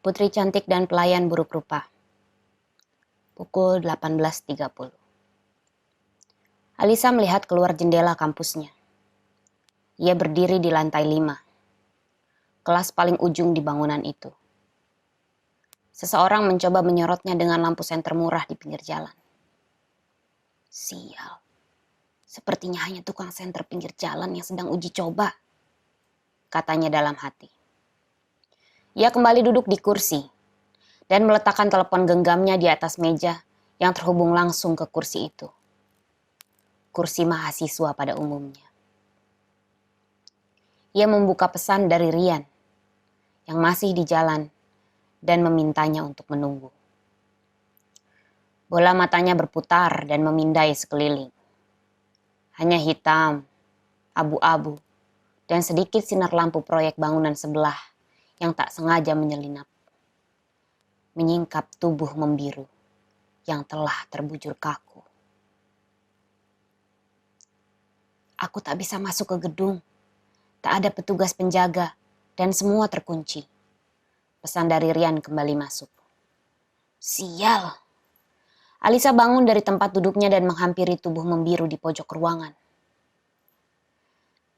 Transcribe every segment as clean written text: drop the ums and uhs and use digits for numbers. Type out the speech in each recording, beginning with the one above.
Putri cantik dan pelayan buruk rupa. Pukul 18.30. Alisa melihat keluar jendela kampusnya. Ia berdiri di lantai 5. Kelas paling ujung di bangunan itu. Seseorang mencoba menyorotnya dengan lampu senter murah di pinggir jalan. Sial. Sepertinya hanya tukang senter pinggir jalan yang sedang uji coba, katanya dalam hati. Ia kembali duduk di kursi dan meletakkan telepon genggamnya di atas meja yang terhubung langsung ke kursi itu. Kursi mahasiswa pada umumnya. Ia membuka pesan dari Rian yang masih di jalan dan memintanya untuk menunggu. Bola matanya berputar dan memindai sekeliling. Hanya hitam, abu-abu, dan sedikit sinar lampu proyek bangunan sebelah yang tak sengaja menyelinap. Menyingkap tubuh membiru yang telah terbujur kaku. Aku tak bisa masuk ke gedung. Tak ada petugas penjaga dan semua terkunci. Pesan dari Rian kembali masuk. Sial. Alisa bangun dari tempat duduknya dan menghampiri tubuh membiru di pojok ruangan.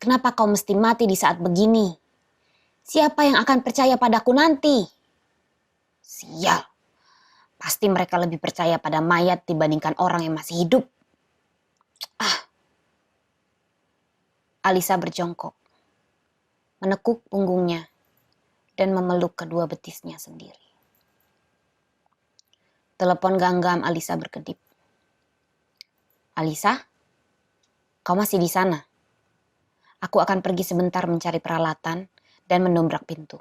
Kenapa kau mesti mati di saat begini? Siapa yang akan percaya padaku nanti? Sial. Pasti mereka lebih percaya pada mayat dibandingkan orang yang masih hidup. Alisa berjongkok, menekuk punggungnya, dan memeluk kedua betisnya sendiri. Telepon genggam Alisa berkedip. Alisa, kau masih di sana? Aku akan pergi sebentar mencari peralatan dan mendobrak pintu.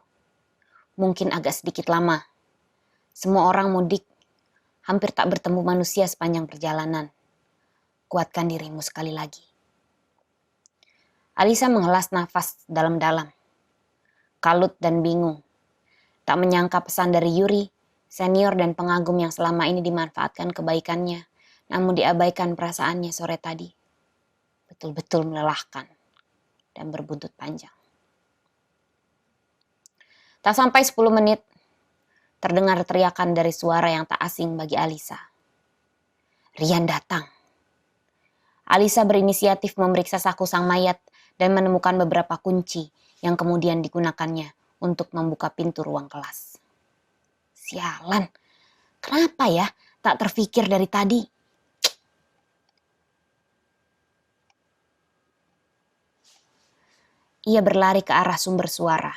Mungkin agak sedikit lama. Semua orang mudik, hampir tak bertemu manusia sepanjang perjalanan. Kuatkan dirimu sekali lagi. Alisa mengelas nafas dalam-dalam. Kalut dan bingung. Tak menyangka pesan dari Yuri, senior dan pengagum yang selama ini dimanfaatkan kebaikannya, namun diabaikan perasaannya sore tadi. Betul-betul melelahkan dan berbuntut panjang. Tak sampai 10 menit, terdengar teriakan dari suara yang tak asing bagi Alisa. Rian datang. Alisa berinisiatif memeriksa saku sang mayat dan menemukan beberapa kunci yang kemudian digunakannya untuk membuka pintu ruang kelas. Sialan, kenapa ya tak terfikir dari tadi? Ia berlari ke arah sumber suara,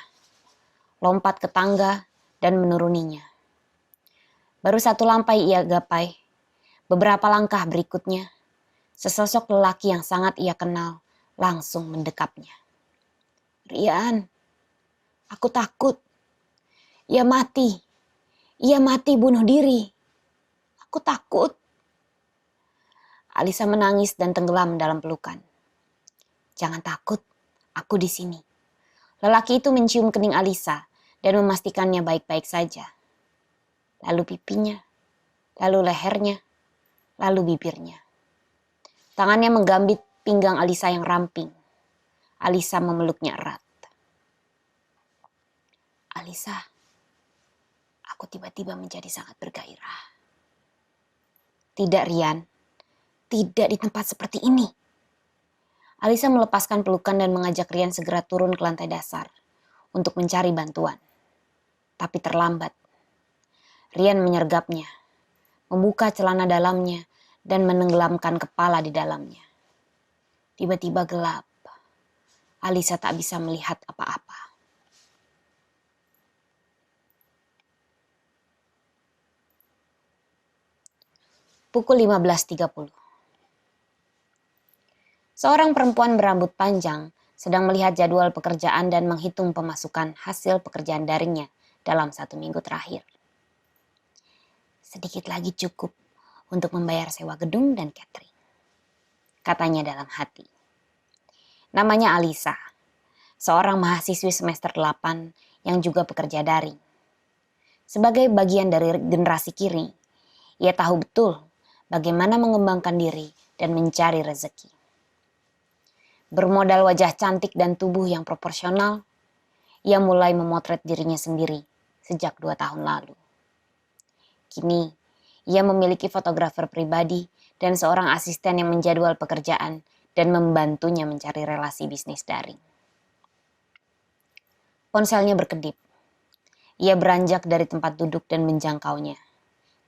lompat ke tangga dan menuruninya. Baru satu lantai ia gapai. Beberapa langkah berikutnya, sesosok lelaki yang sangat ia kenal langsung mendekapnya. Rian, aku takut. Ia mati bunuh diri. Aku takut. Alisa menangis dan tenggelam dalam pelukan. Jangan takut, aku di sini. Lelaki itu mencium kening Alisa dan memastikannya baik-baik saja. Lalu pipinya, lalu lehernya, lalu bibirnya. Tangannya menggambit pinggang Alisa yang ramping. Alisa memeluknya erat. Alisa, aku tiba-tiba menjadi sangat bergairah. Tidak, Rian. Tidak di tempat seperti ini. Alisa melepaskan pelukan dan mengajak Rian segera turun ke lantai dasar untuk mencari bantuan. Tapi terlambat. Rian menyergapnya, membuka celana dalamnya dan menenggelamkan kepala di dalamnya. Tiba-tiba gelap. Alisa tak bisa melihat apa-apa. Pukul 15.30. Seorang perempuan berambut panjang sedang melihat jadwal pekerjaan dan menghitung pemasukan hasil pekerjaan daringnya dalam 1 minggu terakhir. Sedikit lagi cukup untuk membayar sewa gedung dan catering, katanya dalam hati. Namanya Alisa, seorang mahasiswi semester 8 yang juga pekerja daring. Sebagai bagian dari generasi kiri, ia tahu betul bagaimana mengembangkan diri dan mencari rezeki. Bermodal wajah cantik dan tubuh yang proporsional, ia mulai memotret dirinya sendiri sejak 2 tahun lalu. Kini, ia memiliki fotografer pribadi dan seorang asisten yang menjadwal pekerjaan dan membantunya mencari relasi bisnis daring. Ponselnya berkedip. Ia beranjak dari tempat duduk dan menjangkaunya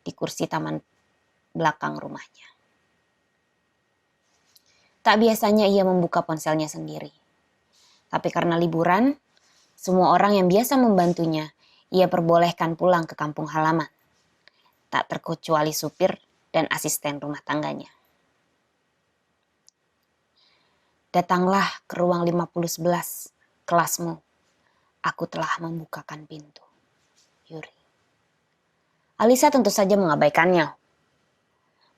di kursi taman belakang rumahnya. Tak biasanya ia membuka ponselnya sendiri. Tapi karena liburan, semua orang yang biasa membantunya, ia perbolehkan pulang ke kampung halaman. Tak terkecuali supir dan asisten rumah tangganya. Datanglah ke ruang 5011, kelasmu. Aku telah membukakan pintu. Yuri. Alisa tentu saja mengabaikannya.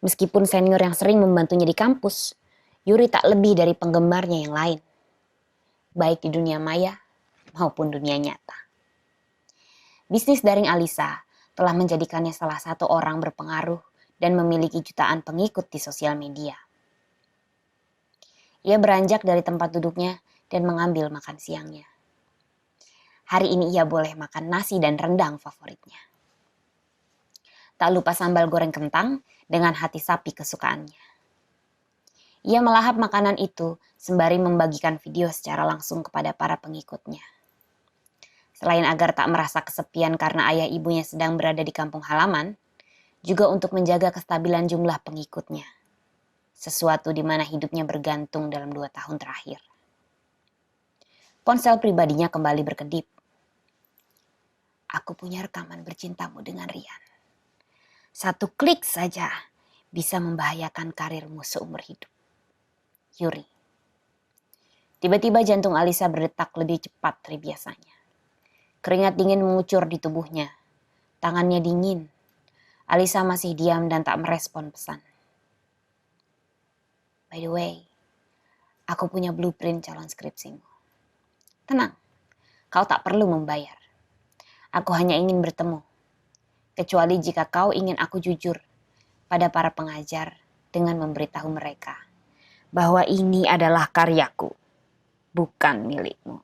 Meskipun senior yang sering membantunya di kampus, Yuri tak lebih dari penggemarnya yang lain. Baik di dunia maya maupun dunia nyata. Bisnis daring Alisa telah menjadikannya salah satu orang berpengaruh dan memiliki jutaan pengikut di sosial media. Ia beranjak dari tempat duduknya dan mengambil makan siangnya. Hari ini ia boleh makan nasi dan rendang favoritnya. Tak lupa sambal goreng kentang dengan hati sapi kesukaannya. Ia melahap makanan itu sembari membagikan video secara langsung kepada para pengikutnya. Selain agar tak merasa kesepian karena ayah ibunya sedang berada di kampung halaman, juga untuk menjaga kestabilan jumlah pengikutnya. Sesuatu di mana hidupnya bergantung dalam 2 tahun terakhir. Ponsel pribadinya kembali berkedip. Aku punya rekaman bercintamu dengan Rian. 1 klik saja bisa membahayakan karirmu seumur hidup. Yuri. Tiba-tiba jantung Alisa berdetak lebih cepat dari biasanya. Keringat dingin mengucur di tubuhnya. Tangannya dingin. Alisa masih diam dan tak merespon pesan. By the way, aku punya blueprint calon skripsimu. Tenang, kau tak perlu membayar. Aku hanya ingin bertemu. Kecuali jika kau ingin aku jujur pada para pengajar dengan memberitahu mereka bahwa ini adalah karyaku, bukan milikmu.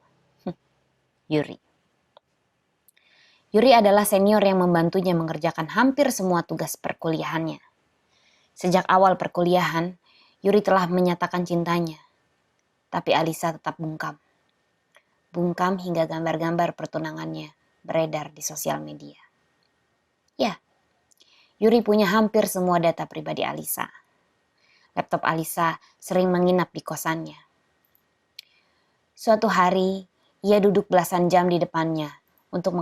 Yuri. Yuri adalah senior yang membantunya mengerjakan hampir semua tugas perkuliahannya. Sejak awal perkuliahan, Yuri telah menyatakan cintanya. Tapi Alisa tetap bungkam. Bungkam hingga gambar-gambar pertunangannya beredar di sosial media. Ya, Yuri punya hampir semua data pribadi Alisa. Laptop Alisa sering menginap di kosannya. Suatu hari, ia duduk belasan jam di depannya untuk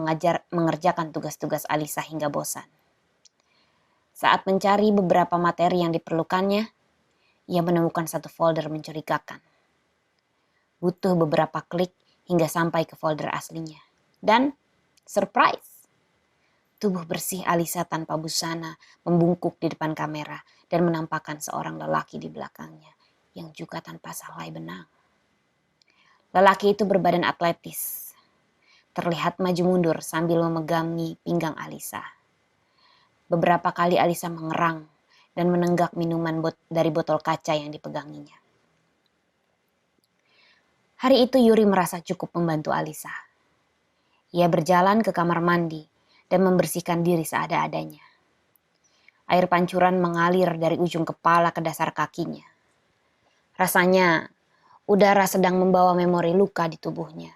mengerjakan tugas-tugas Alisa hingga bosan. Saat mencari beberapa materi yang diperlukannya, ia menemukan satu folder mencurigakan. Butuh beberapa klik hingga sampai ke folder aslinya. Dan, surprise! Tubuh bersih Alisa tanpa busana membungkuk di depan kamera dan menampakkan seorang lelaki di belakangnya yang juga tanpa selai benang. Lelaki itu berbadan atletis. Terlihat maju mundur sambil memegangi pinggang Alisa. Beberapa kali Alisa mengerang dan menenggak minuman dari botol kaca yang dipeganginya. Hari itu Yuri merasa cukup membantu Alisa. Ia berjalan ke kamar mandi dan membersihkan diri seada-adanya. Air pancuran mengalir dari ujung kepala ke dasar kakinya. Rasanya udara sedang membawa memori luka di tubuhnya.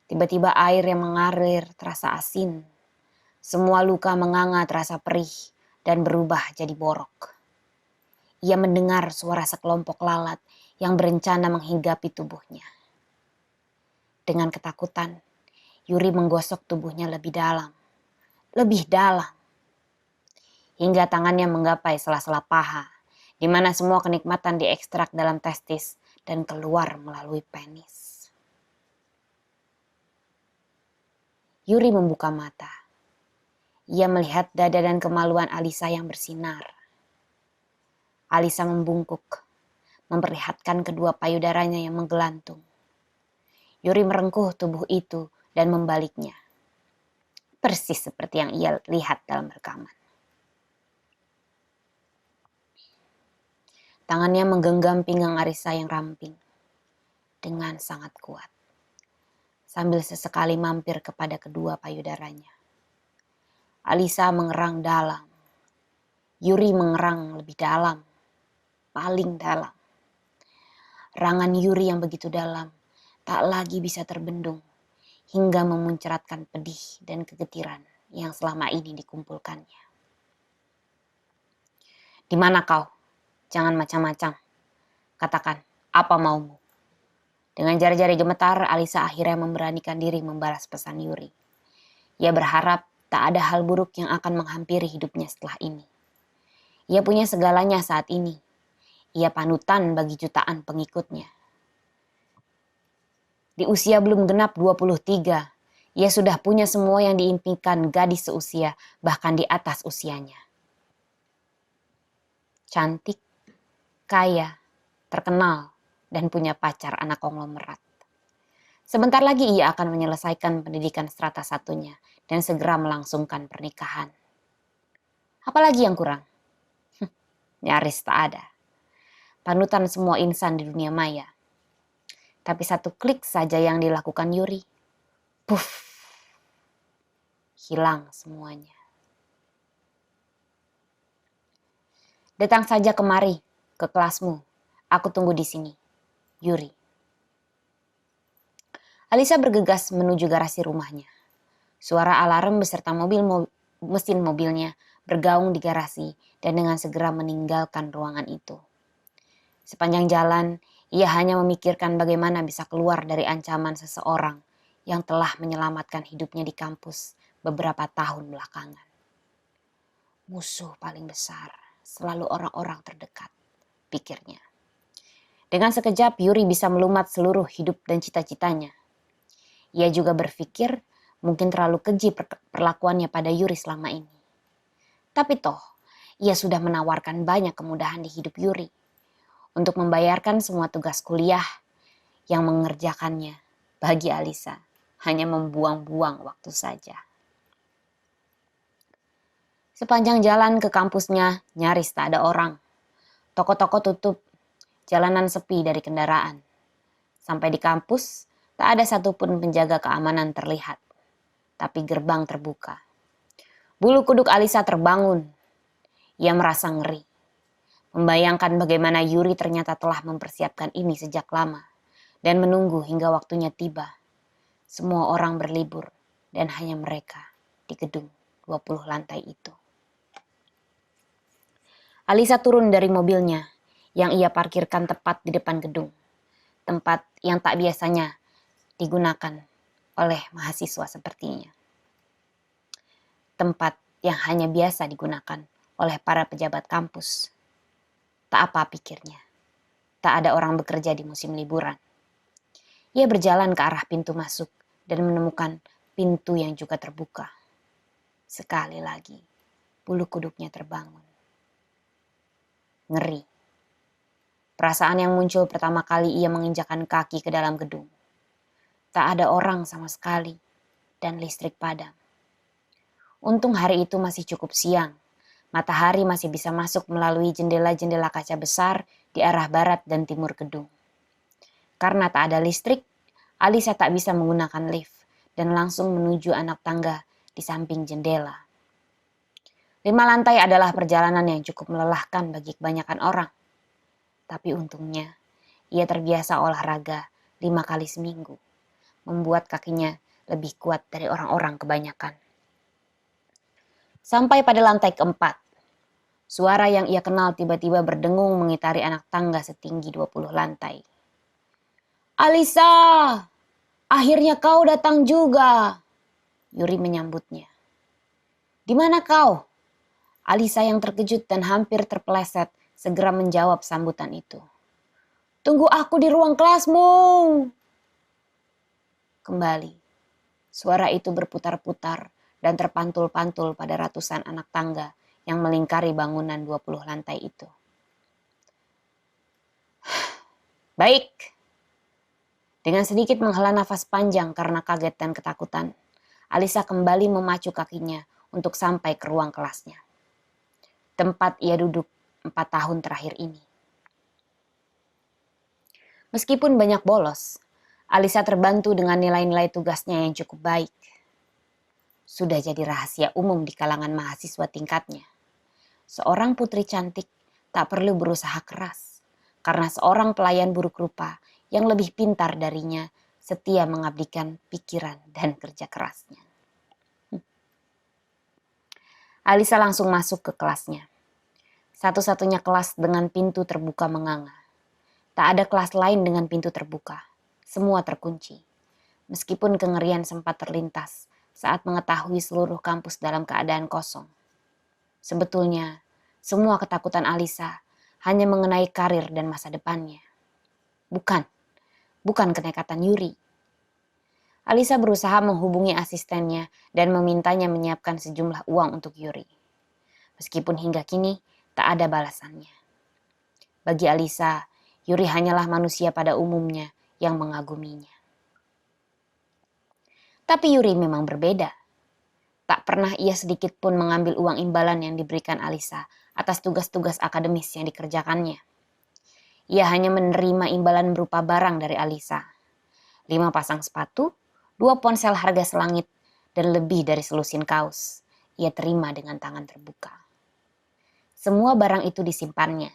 Tiba-tiba air yang mengalir terasa asin. Semua luka menganga terasa perih dan berubah jadi borok. Ia mendengar suara sekelompok lalat yang berencana menghinggapi tubuhnya. Dengan ketakutan, Yuri menggosok tubuhnya lebih dalam. Lebih dalam. Hingga tangannya menggapai sela-sela paha, di mana semua kenikmatan diekstrak dalam testis dan keluar melalui penis. Yuri membuka mata. Ia melihat dada dan kemaluan Alisa yang bersinar. Alisa membungkuk, memperlihatkan kedua payudaranya yang menggelantung. Yuri merengkuh tubuh itu dan membaliknya. Persis seperti yang ia lihat dalam rekaman. Tangannya menggenggam pinggang Alisa yang ramping dengan sangat kuat. sambil sesekali mampir kepada kedua payudaranya. Alisa mengerang dalam. Yuri mengerang lebih dalam, paling dalam. Rangan Yuri yang begitu dalam tak lagi bisa terbendung hingga memuncratkan pedih dan kegetiran yang selama ini dikumpulkannya. "Di mana kau? Jangan macam-macam. Katakan, apa maumu?" Dengan jari-jari gemetar, Alisa akhirnya memberanikan diri membalas pesan Yuri. Ia berharap tak ada hal buruk yang akan menghampiri hidupnya setelah ini. Ia punya segalanya saat ini. Ia panutan bagi jutaan pengikutnya. Di usia belum genap 23, ia sudah punya semua yang diimpikan gadis seusia, bahkan di atas usianya. Cantik, kaya, terkenal, dan punya pacar anak konglomerat. Sebentar lagi ia akan menyelesaikan pendidikan strata satunya dan segera melangsungkan pernikahan. Apalagi yang kurang? Nyaris tak ada. Panutan semua insan di dunia maya. Tapi satu klik saja yang dilakukan Yuri, puff, hilang semuanya. "Datang saja kemari, ke kelasmu. Aku tunggu di sini. Yuri." Alisa bergegas menuju garasi rumahnya. Suara alarm beserta mesin mobilnya bergaung di garasi dan dengan segera meninggalkan ruangan itu. Sepanjang jalan, ia hanya memikirkan bagaimana bisa keluar dari ancaman seseorang yang telah menyelamatkan hidupnya di kampus beberapa tahun belakangan. Musuh paling besar selalu orang-orang terdekat, pikirnya. Dengan sekejap, Yuri bisa melumat seluruh hidup dan cita-citanya. Ia juga berpikir mungkin terlalu keji perlakuannya pada Yuri selama ini. Tapi toh, ia sudah menawarkan banyak kemudahan di hidup Yuri untuk membayarkan semua tugas kuliah yang mengerjakannya. Bagi Alisa, hanya membuang-buang waktu saja. Sepanjang jalan ke kampusnya nyaris tak ada orang. Toko-toko tutup, jalanan sepi dari kendaraan. Sampai di kampus, tak ada satupun penjaga keamanan terlihat. Tapi gerbang terbuka. Bulu kuduk Alisa terbangun. Ia merasa ngeri. Membayangkan bagaimana Yuri ternyata telah mempersiapkan ini sejak lama dan menunggu hingga waktunya tiba. Semua orang berlibur dan hanya mereka di gedung 20 lantai itu. Alisa turun dari mobilnya yang ia parkirkan tepat di depan gedung. Tempat yang tak biasanya digunakan oleh mahasiswa sepertinya. Tempat yang hanya biasa digunakan oleh para pejabat kampus. Tak apa pikirnya, tak ada orang bekerja di musim liburan. Ia berjalan ke arah pintu masuk dan menemukan pintu yang juga terbuka. Sekali lagi, bulu kuduknya terbangun. Ngeri. Perasaan yang muncul pertama kali ia menginjakkan kaki ke dalam gedung. Tak ada orang sama sekali dan listrik padam. Untung hari itu masih cukup siang. Matahari masih bisa masuk melalui jendela-jendela kaca besar di arah barat dan timur gedung. Karena tak ada listrik, Alisa tak bisa menggunakan lift dan langsung menuju anak tangga di samping jendela. 5 lantai adalah perjalanan yang cukup melelahkan bagi kebanyakan orang. Tapi untungnya, ia terbiasa olahraga 5 kali seminggu, membuat kakinya lebih kuat dari orang-orang kebanyakan. Sampai pada lantai keempat, suara yang ia kenal tiba-tiba berdengung mengitari anak tangga setinggi 20 lantai. "Alisa, akhirnya kau datang juga," Yuri menyambutnya. "Di mana kau?" Alisa yang terkejut dan hampir terpeleset segera menjawab sambutan itu. "Tunggu aku di ruang kelasmu." Kembali, suara itu berputar-putar dan terpantul-pantul pada ratusan anak tangga yang melingkari bangunan 20 lantai itu. "Baik." Dengan sedikit menghela nafas panjang karena kaget dan ketakutan, Alisa kembali memacu kakinya untuk sampai ke ruang kelasnya. Tempat ia duduk 4 tahun terakhir ini. Meskipun banyak bolos, Alisa terbantu dengan nilai-nilai tugasnya yang cukup baik. Sudah jadi rahasia umum di kalangan mahasiswa tingkatnya. Seorang putri cantik tak perlu berusaha keras, karena seorang pelayan buruk rupa yang lebih pintar darinya setia mengabdikan pikiran dan kerja kerasnya. Alisa langsung masuk ke kelasnya. Satu-satunya kelas dengan pintu terbuka menganga. Tak ada kelas lain dengan pintu terbuka. Semua terkunci. Meskipun kengerian sempat terlintas saat mengetahui seluruh kampus dalam keadaan kosong. Sebetulnya, semua ketakutan Alisa hanya mengenai karir dan masa depannya. Bukan kenekatan Yuri. Alisa berusaha menghubungi asistennya dan memintanya menyiapkan sejumlah uang untuk Yuri. Meskipun hingga kini tak ada balasannya. Bagi Alisa, Yuri hanyalah manusia pada umumnya yang mengaguminya. Tapi Yuri memang berbeda. Tak pernah ia sedikit pun mengambil uang imbalan yang diberikan Alisa atas tugas-tugas akademis yang dikerjakannya. Ia hanya menerima imbalan berupa barang dari Alisa. 5 pasang sepatu, 2 ponsel harga selangit, dan lebih dari selusin kaos. Ia terima dengan tangan terbuka. Semua barang itu disimpannya.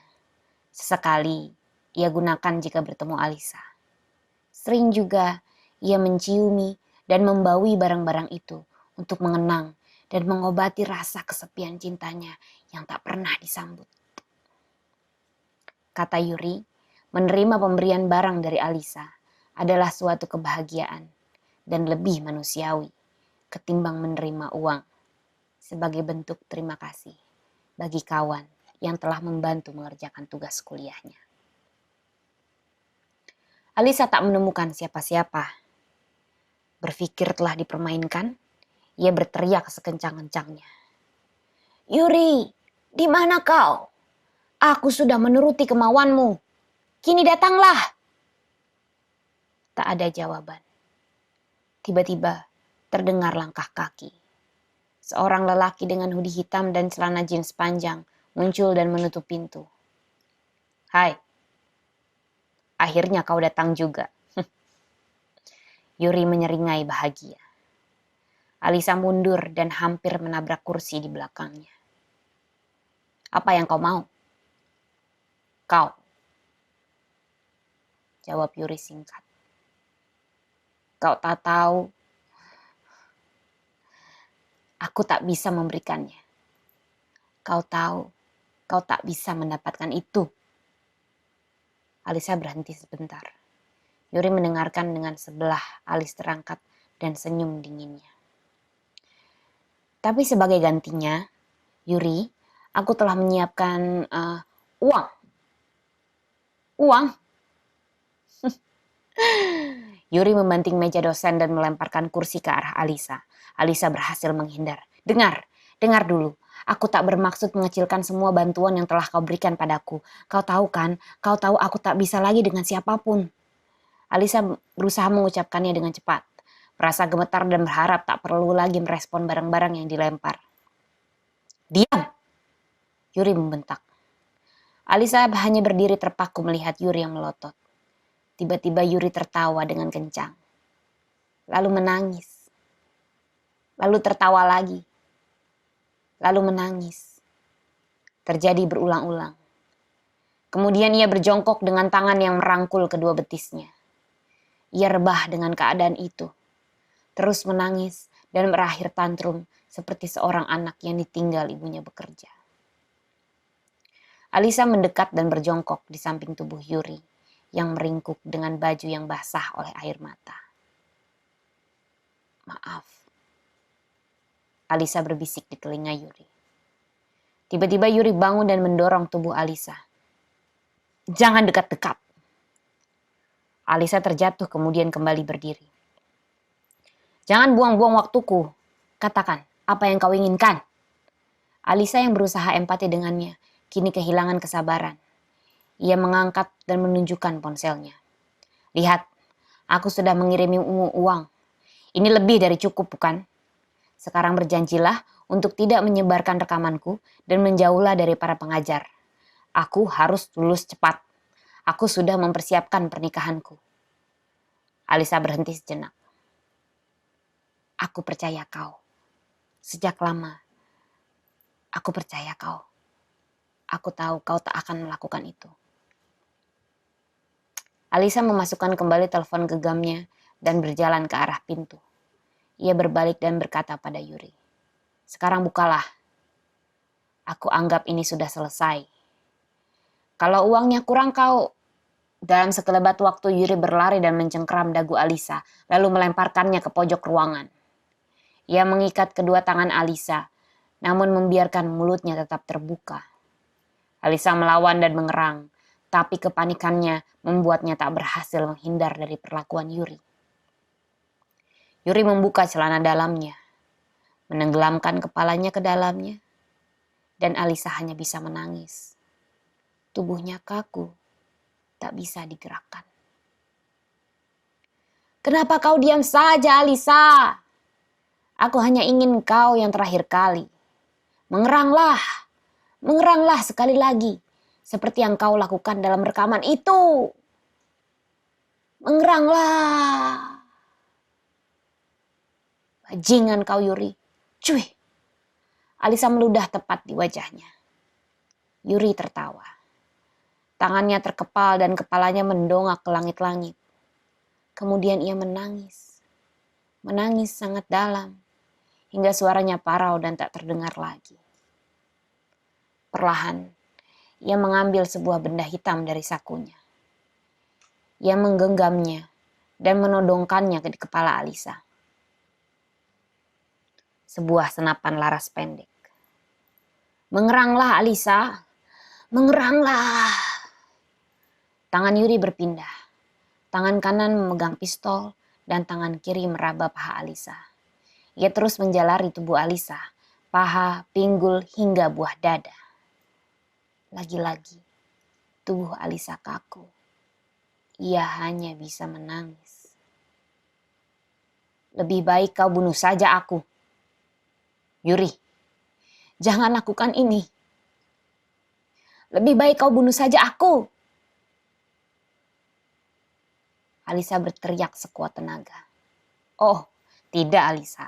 Sesekali ia gunakan jika bertemu Alisa. Sering juga ia menciumi dan membaui barang-barang itu untuk mengenang dan mengobati rasa kesepian cintanya yang tak pernah disambut. Kata Yuri, menerima pemberian barang dari Alisa adalah suatu kebahagiaan dan lebih manusiawi ketimbang menerima uang sebagai bentuk terima kasih bagi kawan yang telah membantu mengerjakan tugas kuliahnya. Alisa tak menemukan siapa-siapa. Berpikir telah dipermainkan, ia berteriak sekencang-kencangnya. Yuri, di mana kau? Aku sudah menuruti kemauanmu. Kini datanglah. Tak ada jawaban. Tiba-tiba terdengar langkah kaki. Seorang lelaki dengan hoodie hitam dan celana jeans panjang muncul dan menutup pintu. Hai, akhirnya kau datang juga. Yuri menyeringai bahagia. Alisa mundur dan hampir menabrak kursi di belakangnya. Apa yang kau mau? Kau. Jawab Yuri singkat. Kau tak tahu. Aku tak bisa memberikannya. Kau tahu, kau tak bisa mendapatkan itu. Alisa berhenti sebentar. Yuri mendengarkan dengan sebelah alis terangkat dan senyum dinginnya. Tapi sebagai gantinya, Yuri, aku telah menyiapkan uang. Uang? Yuri membanting meja dosen dan melemparkan kursi ke arah Alisa. Alisa berhasil menghindar. Dengar dulu. Aku tak bermaksud mengecilkan semua bantuan yang telah kau berikan padaku. Kau tahu kan, kau tahu aku tak bisa lagi dengan siapapun. Alisa berusaha mengucapkannya dengan cepat. Merasa gemetar dan berharap tak perlu lagi merespon barang-barang yang dilempar. Diam! Yuri membentak. Alisa hanya berdiri terpaku melihat Yuri yang melotot. Tiba-tiba Yuri tertawa dengan kencang. Lalu menangis. Lalu tertawa lagi. Lalu menangis. Terjadi berulang-ulang. Kemudian ia berjongkok dengan tangan yang merangkul kedua betisnya. Ia rebah dengan keadaan itu. Terus menangis dan berakhir tantrum seperti seorang anak yang ditinggal ibunya bekerja. Alisa mendekat dan berjongkok di samping tubuh Yuri yang meringkuk dengan baju yang basah oleh air mata. Maaf. Alisa berbisik di telinga Yuri. Tiba-tiba Yuri bangun dan mendorong tubuh Alisa. Jangan dekat-dekat. Alisa terjatuh kemudian kembali berdiri. Jangan buang-buang waktuku. Katakan, apa yang kau inginkan? Alisa yang berusaha empati dengannya, kini kehilangan kesabaran. Ia mengangkat dan menunjukkan ponselnya. Lihat, aku sudah mengirimimu uang. Ini lebih dari cukup, bukan? Sekarang berjanjilah untuk tidak menyebarkan rekamanku dan menjauhlah dari para pengajar. Aku harus lulus cepat. Aku sudah mempersiapkan pernikahanku. Alisa berhenti sejenak. Aku percaya kau. Sejak lama, aku percaya kau. Aku tahu kau tak akan melakukan itu. Alisa memasukkan kembali telepon genggamnya dan berjalan ke arah pintu. Ia berbalik dan berkata pada Yuri, sekarang bukalah. Aku anggap ini sudah selesai. Kalau uangnya kurang kau... Dalam sekelebat waktu Yuri berlari dan mencengkram dagu Alisa, lalu melemparkannya ke pojok ruangan. Ia mengikat kedua tangan Alisa, namun membiarkan mulutnya tetap terbuka. Alisa melawan dan mengerang, tapi kepanikannya membuatnya tak berhasil menghindar dari perlakuan Yuri. Yuri membuka celana dalamnya, menenggelamkan kepalanya ke dalamnya, dan Alisa hanya bisa menangis. Tubuhnya kaku, tak bisa digerakkan. Kenapa kau diam saja, Alisa? Aku hanya ingin kau yang terakhir kali. Mengeranglah, mengeranglah sekali lagi, seperti yang kau lakukan dalam rekaman itu. Mengeranglah. Bajingan kau, Yuri. Cuy. Alisa meludah tepat di wajahnya. Yuri tertawa. Tangannya terkepal dan kepalanya mendongak ke langit-langit. Kemudian ia menangis. Menangis sangat dalam. Hingga suaranya parau dan tak terdengar lagi. Perlahan, ia mengambil sebuah benda hitam dari sakunya. Ia menggenggamnya dan menodongkannya ke kepala Alisa. Sebuah senapan laras pendek. Mengeranglah, Alisa. Mengeranglah. Tangan Yuri berpindah. Tangan kanan memegang pistol dan tangan kiri meraba paha Alisa. Ia terus menjalari tubuh Alisa, paha, pinggul hingga buah dada. Lagi-lagi, tubuh Alisa kaku. Ia hanya bisa menangis. Lebih baik kau bunuh saja aku. Yuri, jangan lakukan ini. Lebih baik kau bunuh saja aku. Alisa berteriak sekuat tenaga. Oh, tidak Alisa.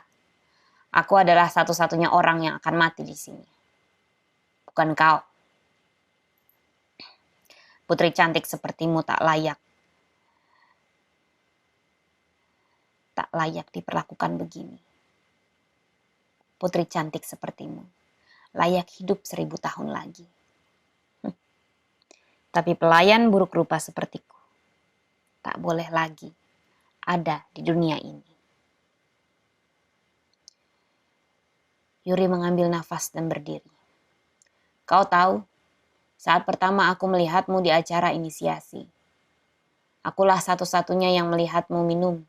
Aku adalah satu-satunya orang yang akan mati di sini. Bukan kau. Putri cantik sepertimu tak layak. Tak layak diperlakukan begini. Putri cantik sepertimu layak hidup 1000 tahun lagi. Tapi pelayan buruk rupa sepertiku tak boleh lagi ada di dunia ini. Yuri mengambil nafas dan berdiri. Kau tahu, saat pertama aku melihatmu di acara inisiasi, akulah satu-satunya yang melihatmu minum.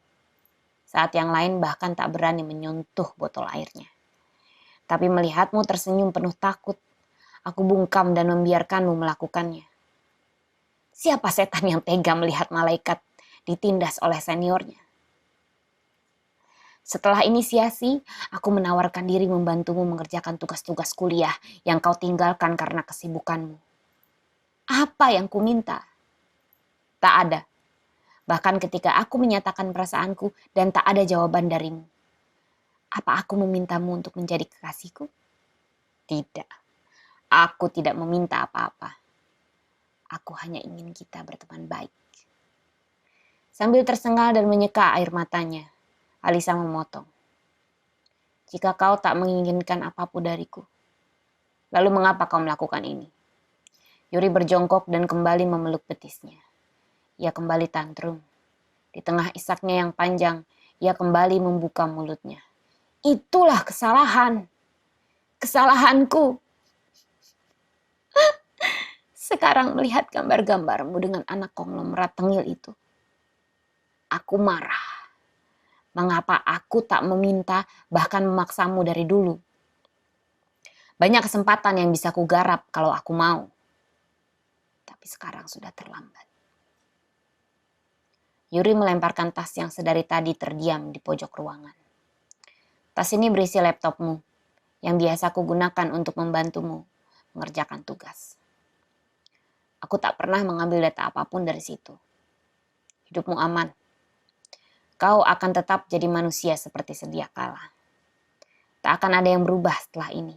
Saat yang lain bahkan tak berani menyentuh botol airnya. Tapi melihatmu tersenyum penuh takut, aku bungkam dan membiarkanmu melakukannya. Siapa setan yang tega melihat malaikat ditindas oleh seniornya? Setelah inisiasi, aku menawarkan diri membantumu mengerjakan tugas-tugas kuliah yang kau tinggalkan karena kesibukanmu. Apa yang ku minta? Tak ada. Bahkan ketika aku menyatakan perasaanku dan tak ada jawaban darimu. Apa aku memintamu untuk menjadi kekasihku? Tidak. Aku tidak meminta apa-apa. Aku hanya ingin kita berteman baik. Sambil tersengal dan menyeka air matanya, Alisa memotong. Jika kau tak menginginkan apapun dariku, lalu mengapa kau melakukan ini? Yuri berjongkok dan kembali memeluk betisnya. Ia kembali tantrum. Di tengah isaknya yang panjang, ia kembali membuka mulutnya. Itulah kesalahan. Kesalahanku. Sekarang melihat gambar-gambarmu dengan anak konglomerat tengil itu. Aku marah. Mengapa aku tak meminta bahkan memaksamu dari dulu? Banyak kesempatan yang bisa kugarap kalau aku mau. Tapi sekarang sudah terlambat. Yuri melemparkan tas yang sedari tadi terdiam di pojok ruangan. Tas ini berisi laptopmu yang biasa kugunakan untuk membantumu mengerjakan tugas. Aku tak pernah mengambil data apapun dari situ. Hidupmu aman. Kau akan tetap jadi manusia seperti sedia kala. Tak akan ada yang berubah setelah ini.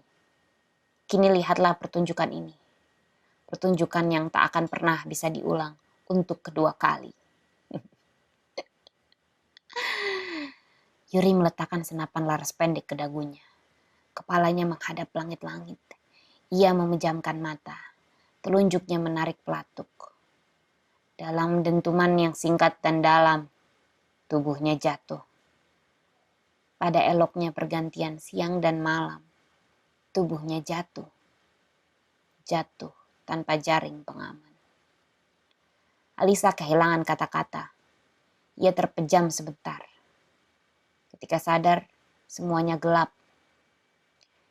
Kini lihatlah pertunjukan ini. Pertunjukan yang tak akan pernah bisa diulang untuk kedua kali. Yuri meletakkan senapan laras pendek ke dagunya. Kepalanya menghadap langit-langit. Ia memejamkan mata. Telunjuknya menarik pelatuk. Dalam dentuman yang singkat dan dalam, tubuhnya jatuh. Pada eloknya pergantian siang dan malam, tubuhnya jatuh. Jatuh tanpa jaring pengaman. Alisa kehilangan kata-kata. Ia terpejam sebentar. Ketika sadar, semuanya gelap.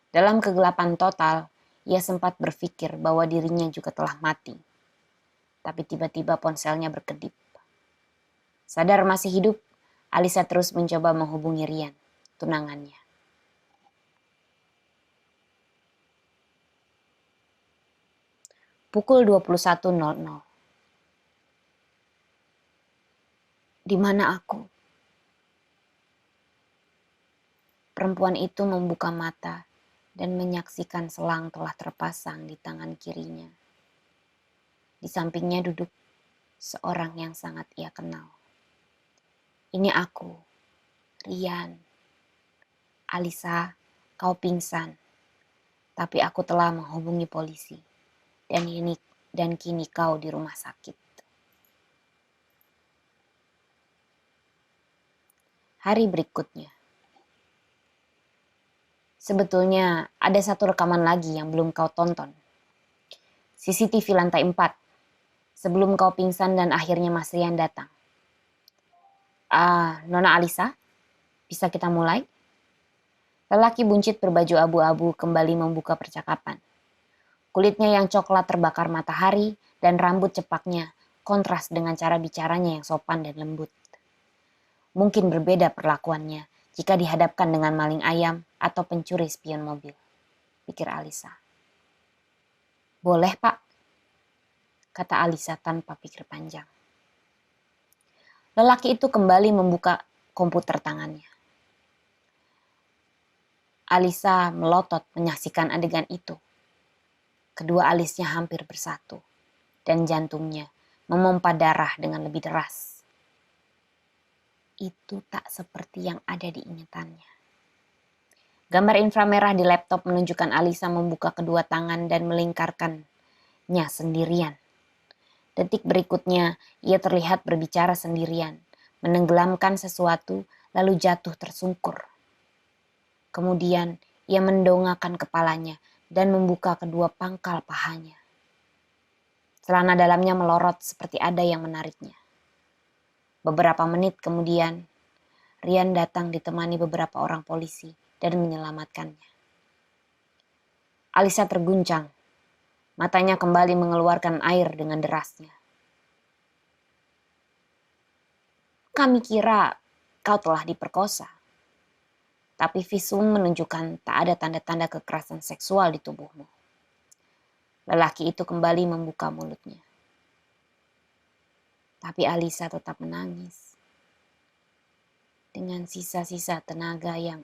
Dalam kegelapan total, ia sempat berpikir bahwa dirinya juga telah mati. Tapi tiba-tiba ponselnya berkedip. Sadar masih hidup, Alisa terus mencoba menghubungi Rian, tunangannya. Pukul 21.00. Di mana aku? Perempuan itu membuka mata dan menyaksikan selang telah terpasang di tangan kirinya. Di sampingnya duduk seorang yang sangat ia kenal. Ini aku, Rian. Alisa, kau pingsan. Tapi aku telah menghubungi polisi. Dan kini kau di rumah sakit. Hari berikutnya. Sebetulnya ada satu rekaman lagi yang belum kau tonton. CCTV lantai 4. Sebelum kau pingsan dan akhirnya Mas Rian datang. Nona Alisa, bisa kita mulai? Lelaki buncit berbaju abu-abu kembali membuka percakapan. Kulitnya yang coklat terbakar matahari dan rambut cepaknya kontras dengan cara bicaranya yang sopan dan lembut. Mungkin berbeda perlakuannya jika dihadapkan dengan maling ayam atau pencuri spion mobil, pikir Alisa. Boleh Pak, kata Alisa tanpa pikir panjang. Lelaki itu kembali membuka komputer tangannya. Alisa melotot menyaksikan adegan itu. Kedua alisnya hampir bersatu dan jantungnya memompa darah dengan lebih deras. Itu tak seperti yang ada di ingatannya. Gambar inframerah di laptop menunjukkan Alisa membuka kedua tangan dan melingkarkannya sendirian. Detik berikutnya ia terlihat berbicara sendirian, menenggelamkan sesuatu lalu jatuh tersungkur. Kemudian ia mendongakkan kepalanya dan membuka kedua pangkal pahanya. Celana dalamnya melorot seperti ada yang menariknya. Beberapa menit kemudian, Rian datang ditemani beberapa orang polisi dan menyelamatkannya. Alisa terguncang. Matanya kembali mengeluarkan air dengan derasnya. Kami kira kau telah diperkosa. Tapi visum menunjukkan tak ada tanda-tanda kekerasan seksual di tubuhmu. Lelaki itu kembali membuka mulutnya. Tapi Alisa tetap menangis. Dengan sisa-sisa tenaga yang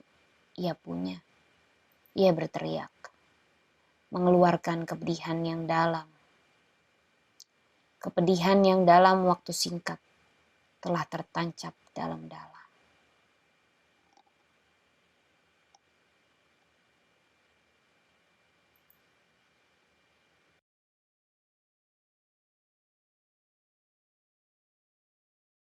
ia punya, ia berteriak, mengeluarkan kepedihan yang dalam. Kepedihan yang dalam waktu singkat telah tertancap dalam-dalam.